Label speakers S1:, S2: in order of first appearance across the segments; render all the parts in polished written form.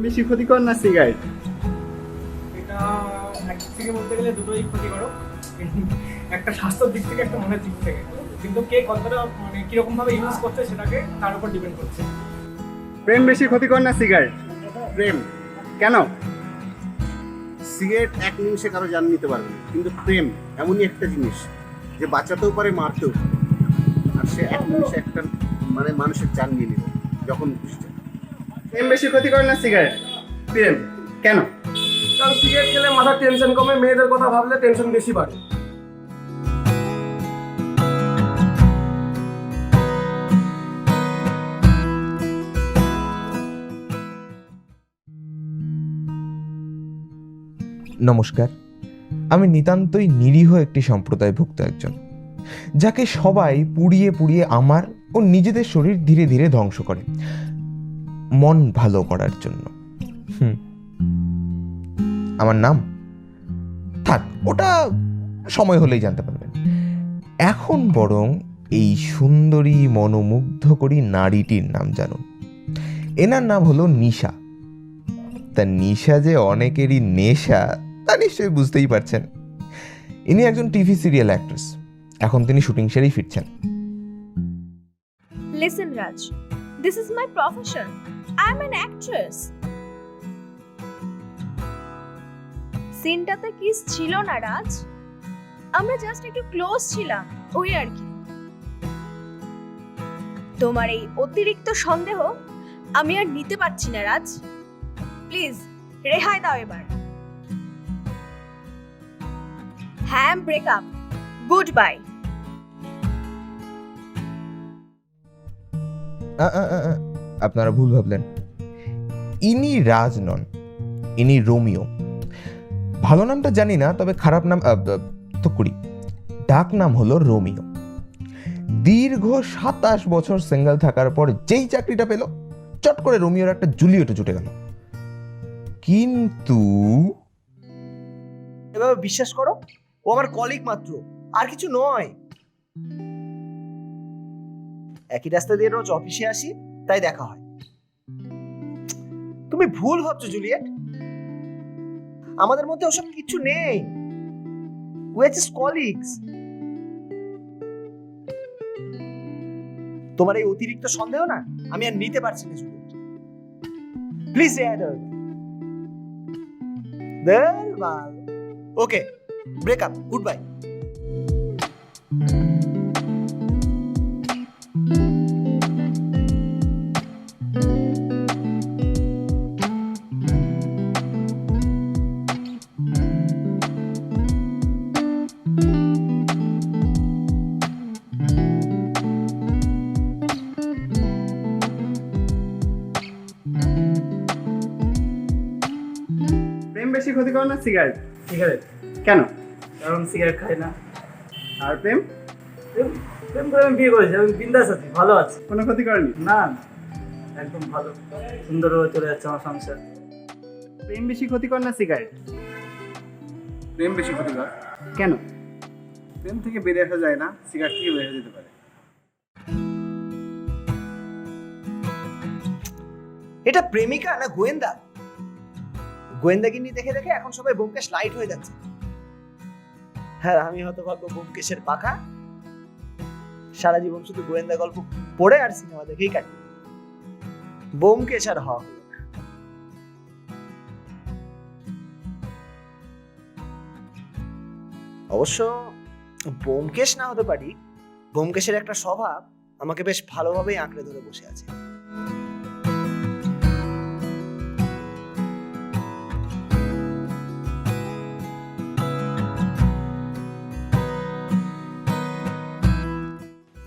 S1: বেশি ক্ষতিকর না সিগারেট?
S2: এটা একদিক থেকে বলতে গেলে দুটোই ক্ষতিকারক, একটা স্বাস্থ্যের দিক থেকে একটা মনের দিক থেকে, কিন্তু কে কতটা মানে কিরকম ভাবে ইউজ করছে সেটাকে তার উপর ডিপেন্ড করছে।
S1: প্রেম বেশি ক্ষতিকর না সিগারেট?
S3: প্রেম।
S1: কেন?
S3: সিগারেট এক নিমিষে কারো জান নিতে পারবে না, কিন্তু প্রেম এমনই একটা জিনিস যে বাঁচাতেও পারে, মারতেও পারে। আর সে এক নিমিষে একটা মানে মানুষের জান নিয়ে নেবে যখন খুশি।
S1: প্রেম বেশি ক্ষতিকর না সিগারেট?
S2: প্রেম।
S1: কেন?
S2: কারণ সিগারেট খেলে মাথার টেনশন কমে, মেয়েদের কথা ভাবলে টেনশন বেশি বাড়ে।
S4: নমস্কার, আমি নিতান্তই নিরীহ একটি সম্প্রদায়ভুক্ত একজন, যাকে সবাই পুড়িয়ে পুড়িয়ে আমার ও নিজেদের শরীর ধীরে ধীরে ধ্বংস করে মন ভালো করার জন্য। আমার নাম থাক, ওটা সময় হলেই জানতে পারবেন। এখন বরং এই সুন্দরী মনোমুগ্ধকরী নারীটির নাম জানুন। এনার নাম হলো নিশা। তা নিশা যে অনেকেরই নেশা তা নিশ্চয়ই বুঝতেই পারছেন। ইনি একজন টিভি সিরিয়াল অ্যাক্ট্রেস। এখন তিনি শুটিং সেরেই ফিরছেন।
S5: Listen, Raj. This is my profession. I'm an actress. সিনটাতে কিস ছিল না রাজ, আমরা জাস্ট একটু ক্লোজ ছিলাম, ওই আর কি। তোমার এই অতিরিক্ত সন্দেহ আমি আর নিতে পারছি না রাজ, প্লিজ রেহাই দাও এবার। হ্যাঁ, ব্রেকআপ, গুড বাই।
S4: আপনারা ভুল ভাবলেন, ইনি রাজ নন, ইনি রোমিও। ভালো নামটা জানি না, তবে খারাপ নাম তো করি। ডাক নাম হলো রোমিও। দীর্ঘ 27 বছর সিঙ্গেল থাকার পর যেই চাকরিটা পেল, চট করে রোমিওর একটা জুলিয়েটে জুটে গেল। কিন্তু
S6: এভাবে বিশ্বাস করো, ও আমার কলিগ মাত্র, আর কিছু নয়। একই রাস্তা দিয়ে রোজ অফিসে আসি, তাই দেখা হয়। তুমি ভুল ভাবছো জুলিয়েট, আমাদের মধ্যে ওসব কিছু নেই। We are just colleagues. তোমার এই অতিরিক্ত সন্দেহ না আমি আর নিতে পারছি না Juliet, please okay, breakup, good bye.
S1: প্রেম বেশি ক্ষতিকর না সিগারেট?
S2: সিগারেট।
S1: কেন?
S2: কারণ সিগারেট খাই না।
S1: আর প্রেম?
S2: প্রেম প্রেম করে আমি বিয়ে করেছি, আমি বিন্দাস আছি, ভালো আছি।
S1: কোনো ক্ষতি করেনি?
S2: না, একদম ভালো, সুন্দরভাবে চলে যাচ্ছে আমার সংসার।
S1: প্রেম বেশি ক্ষতিকর না সিগারেট?
S3: প্রেম বেশি ক্ষতিকর।
S1: কেন?
S3: প্রেম থেকে বেরিয়ে আসা যায় না, সিগারেট থেকে বেরিয়ে যেতে পারে।
S6: এটা প্রেমিকা না গোয়েন্দা? গোয়েন্দাগিন্নি দেখে দেখে এখন সবাই ব্যোমকেশ লাইট হয়ে যাচ্ছে। হ্যাঁ, আমি হতভাগ্য ব্যোমকেশের পাখা, সারা জীবন শুধু গোয়েন্দা গল্প পড়ে আর সিনেমা দেখেই কাটি। ব্যোমকেশ আর হওয়া হলো না। অবশ্য ব্যোমকেশ না হতে পারি, ব্যোমকেশের একটা স্বভাব আমাকে বেশ ভালোভাবেই আঁকড়ে ধরে বসে আছে।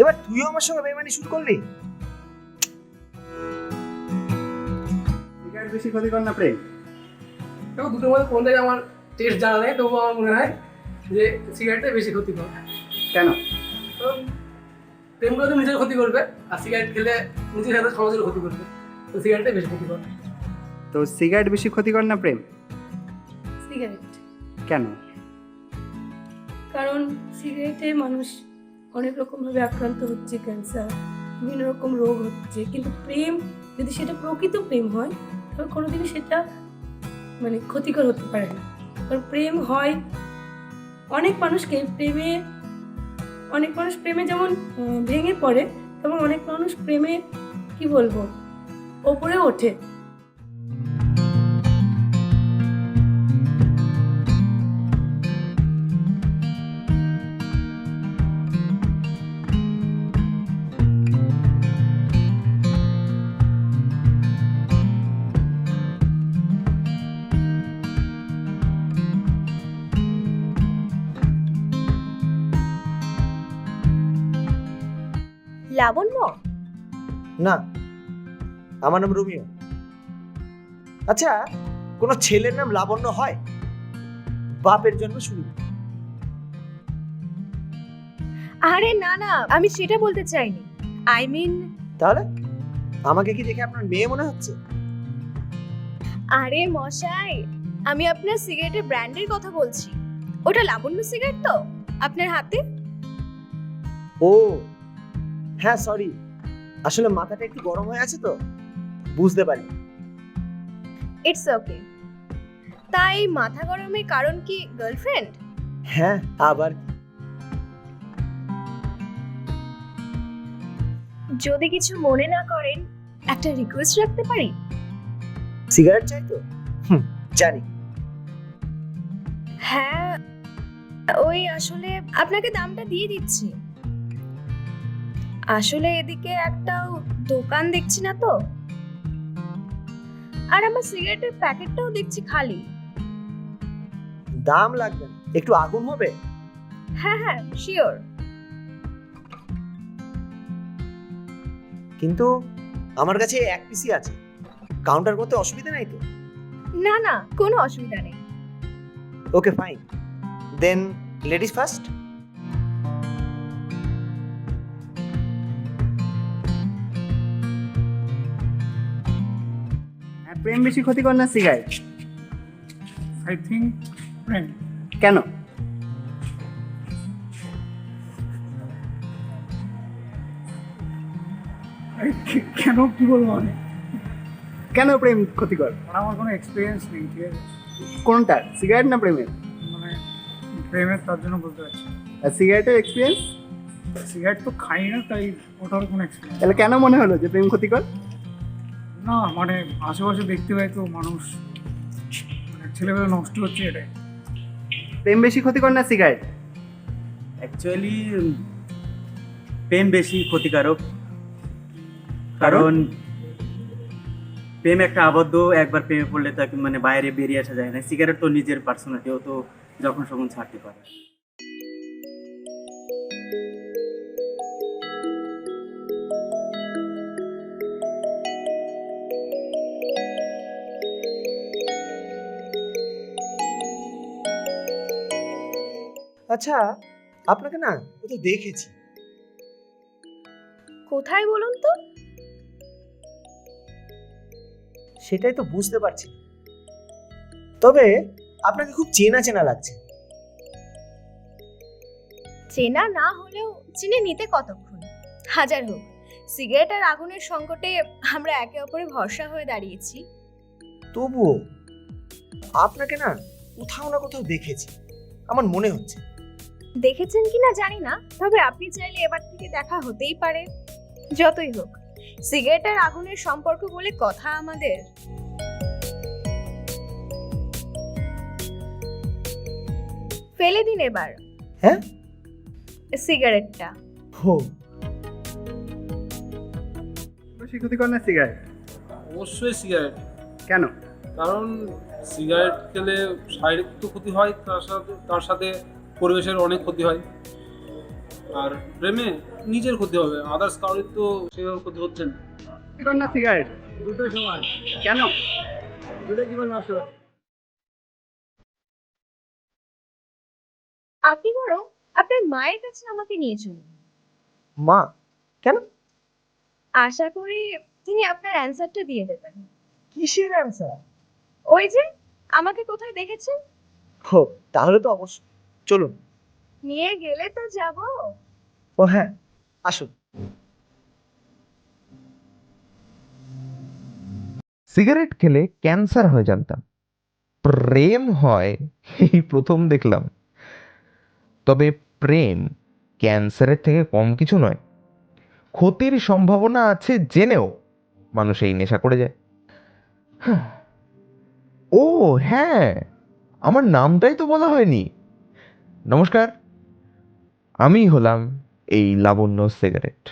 S6: এবার তুইও আমার সঙ্গে বেইমানি শুরু করলি।
S1: সিগারেট বেশি ক্ষতিকর না প্রেম?
S2: দেখো, দুটোর মধ্যে কোনটাই আমার টেস্ট জানা নেই, তবুও আমার মনে হয় যে সিগারেটটাই বেশি ক্ষতিকর।
S1: কেন?
S2: কারণ প্রেম করে তো নিজের ক্ষতি করবে, আর সিগারেট খেলে নিজের সাথে সমাজের ক্ষতি করবে, তো সিগারেটটাই বেশি ক্ষতিকর।
S1: তো সিগারেট বেশি ক্ষতিকর না প্রেম?
S7: সিগারেট।
S1: কেন?
S7: কারণ সিগারেটে মানুষ অনেক রকমভাবে আক্রান্ত হচ্ছে, ক্যান্সার, বিভিন্ন রকম রোগ হচ্ছে। কিন্তু প্রেম, যদি সেটা প্রকৃত প্রেম হয়, তবে কোনোদিনই সেটা মানে ক্ষতিকর হতে পারে না। কারণ প্রেম হয় অনেক মানুষ প্রেমে যেমন ভেঙে পড়ে, তেমন অনেক মানুষ প্রেমে কি বলবো ওপরে ওঠে।
S5: লাবণ্য?
S6: না, আমার নাম রোমিও। আচ্ছা, কোনো ছেলের নাম লাবণ্য হয়? বাপের জন্ম শুনি।
S5: আরে না না, আমি সেটা বলতে চাইনি। আই মিন,
S6: তাহলে আমাকে কি দেখে আপনার মেয়ে মনে হচ্ছে?
S5: আরে মশাই, আমি আপনার সিগারেটের ব্র্যান্ডের কথা বলছি। ওটা লাবণ্য সিগারেট তো আপনার হাতে?
S6: ও হ্যাঁ, সরি, আসলে মাথাটা একটু গরম হয়ে আছে তো, বুঝতে পারি।
S5: It's okay. তাই মাথা গরমের কারণ কি গার্লফ্রেন্ড?
S6: হ্যাঁ, আবার
S5: যদি কিছু মনে না করেন, একটা রিকোয়েস্ট রাখতে পারি?
S6: সিগারেট চাই তো? জানি।
S5: হ্যাঁ, ওই আসলে আপনাকে দামটা দিয়ে দিচ্ছি। আসলে এদিকে একটা দোকান দেখছি না তো, আর আমার সিগারেটের প্যাকেটটাও দেখছি খালি।
S6: দাম লাগবে না, একটু আগুন হবে।
S5: হ্যাঁ হ্যাঁ, শিওর।
S6: কিন্তু আমার কাছে এক পিসই আছে, কাউন্টার করতে অসুবিধা নাই তো?
S5: না না, কোনো অসুবিধা নেই।
S6: ওকে ফাইন, দেন লেডিস ফার্স্ট।
S1: প্রেম বেশি ক্ষতিকর না সিগারেট?
S2: আই থিঙ্ক প্রেম।
S1: কেন?
S2: কেন কি বলবো আমি,
S1: কেন প্রেম ক্ষতিকর?
S2: আমার কোনো এক্সপিরিয়েন্স নেই, ঠিক আছে?
S1: কোনটার, সিগারেট না প্রেমের?
S2: মানে প্রেমের, তার জন্য বলতে পারছি।
S1: আর সিগারেটের এক্সপিরিয়েন্স?
S2: সিগারেট তো খাই না, তাই ওটার কোনো এক্সপিরিয়েন্স
S1: তাহলে কেন মনে হলো যে প্রেম ক্ষতিকর?
S2: না। মানে আশেপাশে দেখতে পাই তো মানুষ, মানে ছেলেমেয়ে নষ্ট হচ্ছে, এটাই।
S1: প্রেম বেশি ক্ষতিকর না সিগারেট?
S8: অ্যাকচুয়ালি প্রেম বেশি ক্ষতিকারক, কারণ প্রেম একটা আবদ্ধ, একবার প্রেমে পড়লে তাকে মানে বাইরে বেরিয়ে আসা যায় না। সিগারেট তো নিজের পার্সোনালিটিও তো যখন সখন ছাড়তে পারে।
S6: আচ্ছা, আপনাকে না কোথাও দেখেছি।
S5: কোথায় বলুন তো?
S6: সেটাই তো বুঝতে পারছি না। তবে আপনাকে খুব চেনা চেনা লাগছে।
S5: চেনা না হলেও চিনে নিতে কতক্ষণ? হাজার হোক, সিগারেট আর আগুনের সংকটে আমরা একে অপরে ভরসা হয়ে দাঁড়িয়েছি।
S6: তবুও আপনাকে না কোথাও না কোথাও দেখেছি, আমার মনে হচ্ছে।
S5: দেখেছেন কিনা জানি না, তবে আপনি চাইলে এবার থেকে দেখা হতেই পারে। যতই হোক, সিগারেট আর আগুনের সম্পর্ক বলে কথা আমাদের। ফেলে দিন এবার।
S6: হ্যাঁ,
S5: সিগারেটটা।
S6: হো,
S1: বেশি ক্ষতিকর না সিগারেট?
S9: অবশ্যই সিগারেট।
S1: কেন?
S9: কারণ সিগারেট খেলে শারীরিক তো ক্ষতি হয়, তার সাথে পরিবেশের অনেক ক্ষতি হয়। আর প্রেমে নিজের ক্ষতি হবে, আদার্স কারোর তো সেভাবে ক্ষতি হচ্ছে না।
S1: ক্ষতিকর না সিগারেট?
S2: দুটোই সমান,
S1: কেন?
S2: দুটোই জীবন নষ্ট হয়।
S5: আপনি বরং আপনার মায়ের কাছে আমাকে নিয়ে চলুন।
S6: মা? কেন?
S5: আশা করি তিনি আপনার অ্যান্সারটা দিয়ে দেবেন।
S6: কিসের অ্যান্সার?
S5: ওই যে আমাকে কোথায় দেখেছেন।
S6: হো, তাহলে তো অবশ্যই চলুন।
S5: নিয়ে গেলে তো যাব।
S6: ও হ্যাঁ, আসুন।
S4: সিগারেট খেলে ক্যান্সার হয় জানতাম, প্রেম হয় এই প্রথম দেখলাম। তবে প্রেম ক্যান্সারের থেকে কম কিছু নয়। ক্ষতির সম্ভাবনা আছে জেনেও মানুষ এই নেশা করে যায়। হ্যাঁ। ও হ্যাঁ, আমার নামটাই তো বলা হয়নি। নমস্কার, আমি হলাম এই লাবণ্য সিগারেট।